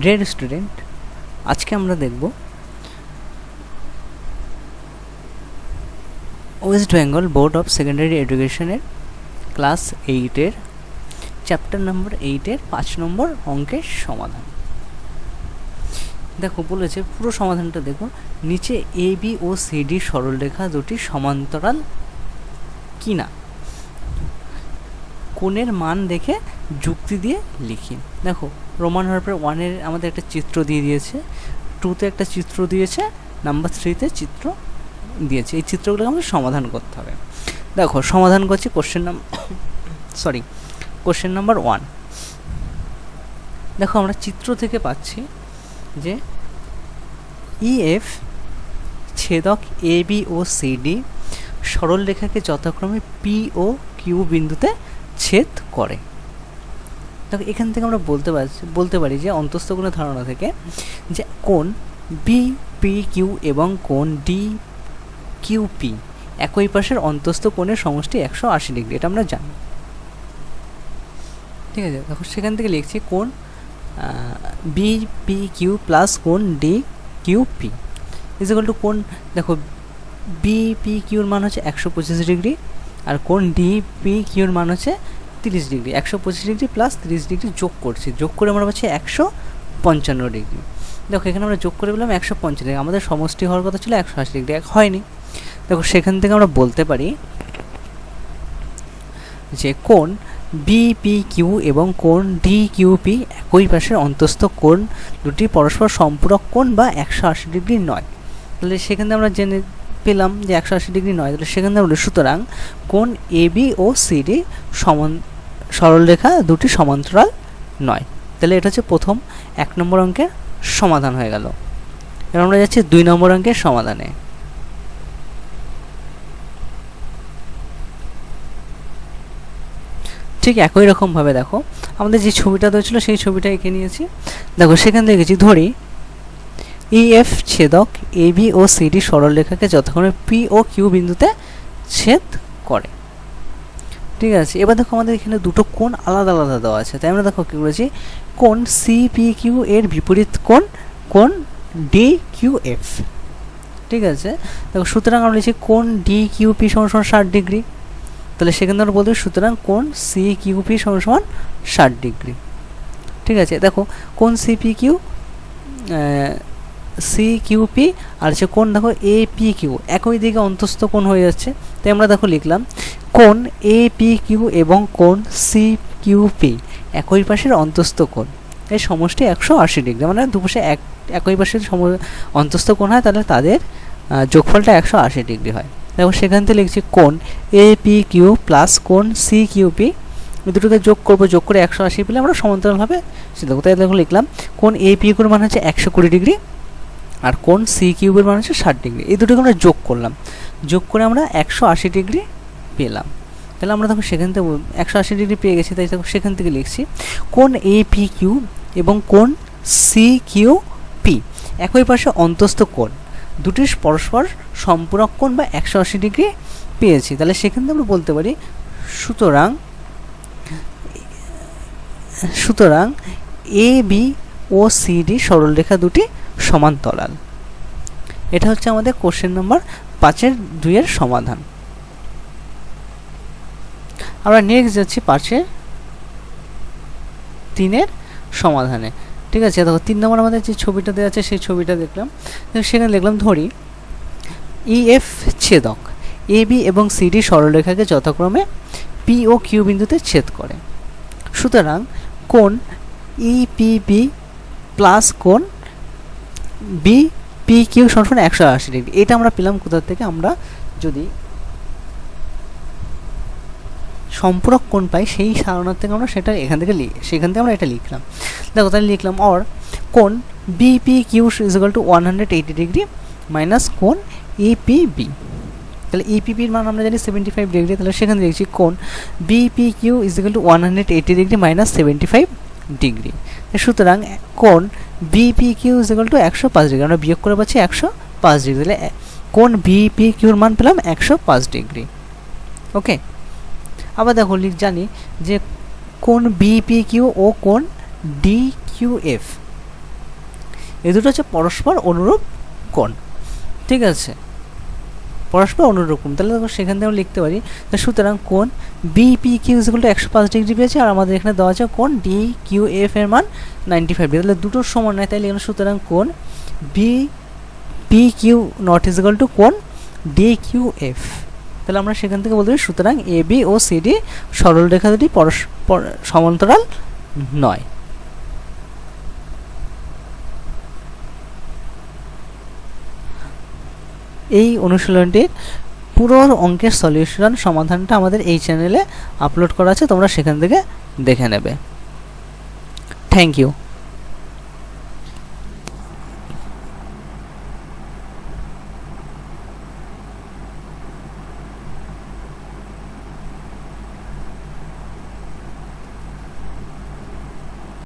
Dear student, আজকে আমরা দেখব West Bengal board of secondary এডুকেশনের ক্লাস 8-এর চ্যাপ্টার নম্বর 8-এর 5 নম্বর অঙ্কের সমাধান। দেখো বলেছে, পুরো সমাধানটা দেখো। নিচে A B O C D সরলরেখা দুটি সমান্তরাল কিনা কোণের মান দেখে যুক্তি দিয়ে লিখি। দেখো, রোমান হরফের 1-এর আমাদের একটা চিত্র দিয়ে দিয়েছে, 2-তে একটা চিত্র দিয়েছে, নাম্বার 3-তে চিত্র দিয়েছে। এই চিত্রগুলোকে আমাদের সমাধান করতে হবে। দেখো, সমাধান করছি কোশ্চেন নাম্বার 1। দেখো, আমরা চিত্র থেকে পাচ্ছি যে EF ছেদক A B O C D সরলরেখাকে যথাক্রমে পি ও কিউ বিন্দুতে ছেদ করে। দেখো, এখান থেকে আমরা বলতে পারি যে অন্তস্থ কোণের ধারণা থেকে যে কোণ বি পি কিউ এবং কোণ ডি কিউ পি একই পাশের অন্তস্থ কোণের সমষ্টি 180 ডিগ্রি, এটা আমরা জানি। ঠিক আছে, দেখো সেখান থেকে লিখছি কোণ বি পি কিউ প্লাস কোণ D Q P is equal to কোণ, দেখো বি পি কিউর মান হচ্ছে 125 ডিগ্রি আর কোণ ডি পি কিউর মান হচ্ছে 30 ডিগ্রি। 125 ডিগ্রি প্লাস 30 ডিগ্রি যোগ করছি, যোগ করে আমরা পাচ্ছি 155 ডিগ্রি। দেখো, এখানে আমরা যোগ করে বললাম 155 ডিগ্রি, আমাদের সমষ্টি হওয়ার কথা ছিল 180 ডিগ্রি, হয়নি। দেখো, সেখান থেকে আমরা বলতে পারি যে কোণ বি পি কিউ এবং কোণ ডি কিউ পি একই পাশের অন্তস্থ কোণ দুটি পরস্পর সম্পূরক কোণ বা 180 ডিগ্রি নয়। তাহলে সেখান থেকে আমরা জেনে পেলাম যে 180 ডিগ্রি নয়। তাহলে সেখান থেকে সুতরাং কোণ A B O C D সরলরেখা দুটি সমান্তরাল নয়। তাহলে এটা হচ্ছে প্রথম 1 নম্বর অঙ্কের সমাধান হয়ে গেল। এবার আমরা যাচ্ছি 2 নম্বর অঙ্কের সমাধানে। ঠিক একই রকমভাবে দেখো, আমাদের যে ছবিটা দিয়েছিল সেই ছবিটা এঁকে নিয়েছি। দেখো, সেখান থেকে গেছি, ধরি EF ছেদক A B O C D সরলরেখাকে যথাক্রমে পি ও কিউ বিন্দুতে ছেদ করে। ঠিক আছে, এবার দেখো আমাদের এখানে দুটো কোণ আলাদা আলাদা দেওয়া আছে, তাই আমরা দেখো কী করেছি, কোণ সি পি কিউ এর বিপরীত কোণ ডি কিউ এফ। ঠিক আছে, দেখো সুতরাং আমরা লিখছি কোণ ডি কিউ পি সমান 60 ডিগ্রি। তাহলে সেখানে আমরা বলতে সুতরাং কোণ সি কিউ পি সমান 60 ডিগ্রি। ঠিক আছে, দেখো কোণ C P Q C Q P আর হচ্ছে কোণ দেখো এ পি কিউ একই দিকে অন্তস্থ কোণ হয়ে যাচ্ছে, তাই আমরা দেখো লিখলাম কোণ এ পি কিউ এবং কোণ সি কিউ পি একই পাশের অন্তস্থ কোণ এর সমষ্টি 180 ডিগ্রি, মানে দুপাশে একই পাশের অন্তস্থ কোণ হয়, তাহলে তাদের যোগফলটা 180 ডিগ্রি হয়। দেখো, সেখান থেকে লিখছি কোণ এ পি কিউ প্লাস কোণ সি কিউ পি, দুটোকে যোগ করবো, যোগ করে 180 পেলে আমরা সমান্তরালভাবে দেখো। তাই দেখো লিখলাম কোণ এ পি কিউর মান হচ্ছে 120 ডিগ্রি আর কোণ সি কিউবের মান হচ্ছে 60 ডিগ্রি। এই দুটোকে আমরা যোগ করলাম, যোগ করে আমরা 180 ডিগ্রি পেলাম। তাহলে আমরা দেখো সেখান থেকে 180 ডিগ্রি পেয়ে গেছি, তাই দেখো সেখান থেকে লিখছি কোণ এ পি কিউ এবং কোণ সি কিউ পি একই পাশে অন্তস্থ কোণ দুটির পরস্পর সম্পূরক কোণ বা 180 ডিগ্রি পেয়েছি। তাহলে সেখান থেকে আমরা বলতে পারি সুতরাং A B O C D সরলরেখা দুটি সমান্তরাল। এটা হচ্ছে আমাদের কোশ্চেন নম্বর 5-এর 2-এর সমাধান। আমরা নেক্সট যাচ্ছি 5-এর 3-এর সমাধানে। ঠিক আছে, দেখো 3 নম্বর আমাদের যে ছবিটা দেওয়া আছে সেই ছবিটা দেখলাম, সেখানে দেখলাম ধরি ইএফ ছেদক এ বি এবং সি ডি সরলরেখাকে যথাক্রমে পি ও কিউ বিন্দুতে ছেদ করে। সুতরাং কোণ ই পি বি প্লাস কোণ বি পি কিউ সমান 180 ডিগ্রি। এটা আমরা পেলাম কোথা থেকে, আমরা যদি সম্পূরক কোণ পাই সেই ধারণার থেকে আমরা সেটা সেখান থেকে আমরা এটা লিখলাম। দেখো, তাহলে লিখলাম অর কোণ B P Q is equal to 180 degree minus কোণ ই পি বি। তাহলে ই পি বির মান আমরা জানি 75 ডিগ্রি, তাহলে সেখানে লিখছি কোণ B P Q is equal to 180 degree minus 75 degree. সুতরাং কোণ B P Q is equal to 105 degree, আমরা বিয়োগ করে পাচ্ছি 105 ডিগ্রি। তাহলে কোণ বি পি কিউর মান পেলাম 105 ডিগ্রি। ওকে, আবার দেখো জানি যে কোণ বি পি কিউ ও কোণ ডি কিউ এফ এই দুটো হচ্ছে পরস্পর অনুরূপ কোণ, ঠিক আছে, পরস্পর অনুরূপ কোণ। তাহলে দেখো সেখান থেকে আমরা লিখতে পারি, তো সুতরাং কোণ বিপিকিউ ইজ ইকুয়াল টু 105 ডিগ্রি পেয়েছে, আর আমাদের এখানে দেওয়া আছে কোণ ডিকিউএফ এর মান 95 ডিগ্রি। তাহলে দুটোর সমান নয়, তাহলে এখানে সুতরাং কোণ বিপিকিউ নট ইজ ইকুয়াল টু কোণ ডিকিউএফ। তাহলে আমরা সেখান থেকে বলতে পারি সুতরাং এ বি ও সিডি সরলরেখা দুটি পরস্পর সমান্তরাল নয়। এই অনুশীলনটির পুরো অঙ্কের সলিউশন সমাধানটা আমাদের এই চ্যানেলে আপলোড করা আছে, তোমরা সেখান থেকে দেখে নেবে। Thank you.